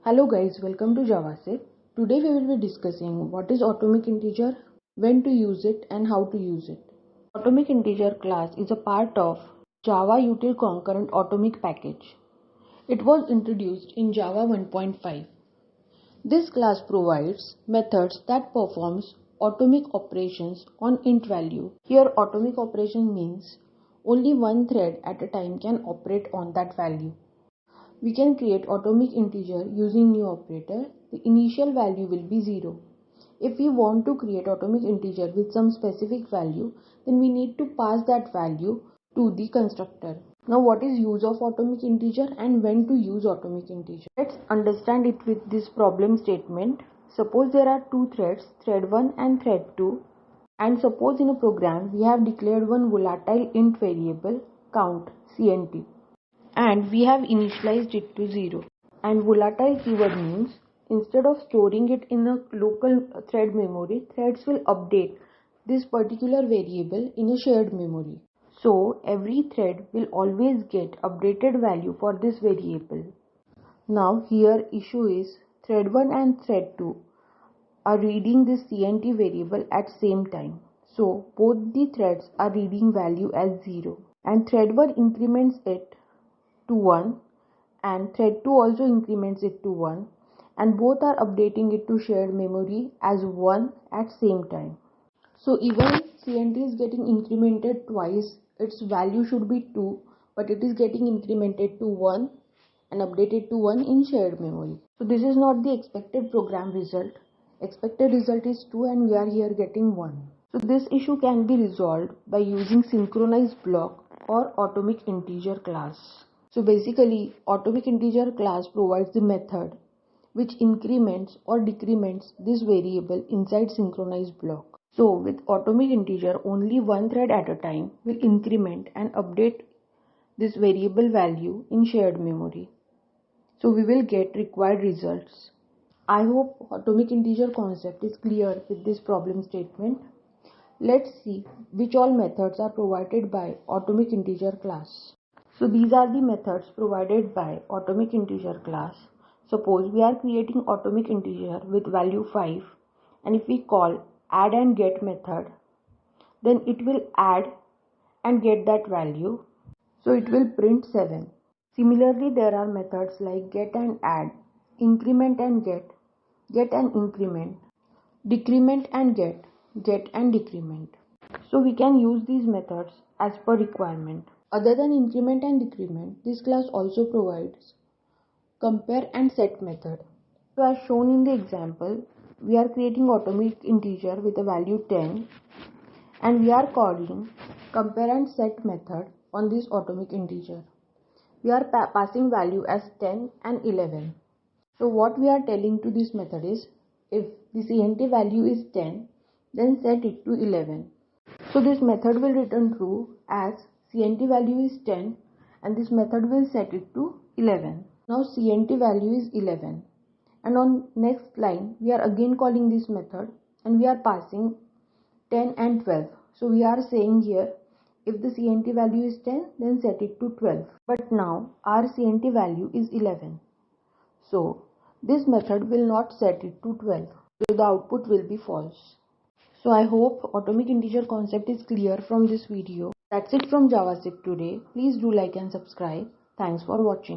Hello guys, welcome to JavaScript. Today we will be discussing what is atomic integer, when to use it and how to use it. Atomic integer class is a part of Java util concurrent atomic package. It was introduced in Java 1.5. This class provides methods that performs atomic operations on int value. Here atomic operation means only one thread at a time can operate on that value. We can create atomic integer using new operator. The initial value will be 0. If we want to create atomic integer with some specific value, then we need to pass that value to the constructor. Now what is use of atomic integer and when to use atomic integer? Let's understand it with this problem statement. Suppose there are two threads, thread 1 and thread 2, and suppose in a program we have declared one volatile int variable count cnt. And we have initialized it to 0. And volatile keyword means instead of storing it in a local thread memory, threads will update this particular variable in a shared memory. So every thread will always get updated value for this variable. Now here issue is thread 1 and thread 2 are reading this cnt variable at same time. So both the threads are reading value as 0 and thread 1 increments it to 1 and thread 2 also increments it to 1 and both are updating it to shared memory as 1 at same time. So even cnt is getting incremented twice, its value should be 2, but it is getting incremented to 1 and updated to 1 in shared memory. So this is not the expected program result. Expected result is 2 and we are here getting 1. So this issue can be resolved by using synchronized block or atomic integer class. So basically, atomic integer class provides the method which increments or decrements this variable inside synchronized block. So with atomic integer, only one thread at a time will increment and update this variable value in shared memory. So we will get required results. I hope atomic integer concept is clear with this problem statement. Let's see which all methods are provided by atomic integer class. So these are the methods provided by atomic integer class. Suppose we are creating atomic integer with value 5 and if we call add and get method, then it will add and get that value. So it will print 7. Similarly, there are methods like get and add, increment and get and increment, decrement and get and decrement. So we can use these methods as per requirement. Other than increment and decrement, this class also provides compare and set method. So as shown in the example, we are creating atomic integer with a value 10 and we are calling compare and set method on this atomic integer. We are passing value as 10 and 11. So what we are telling to this method is if the cnt value is 10, then set it to 11. So this method will return true as cnt value is 10 and this method will set it to 11. Now cnt value is 11 and on next line we are again calling this method and we are passing 10 and 12. So we are saying here if the cnt value is 10 then set it to 12. But now our cnt value is 11. So this method will not set it to 12. So the output will be false. So I hope atomic integer concept is clear from this video. That's it from JavaScript today. Please do like and subscribe. Thanks for watching.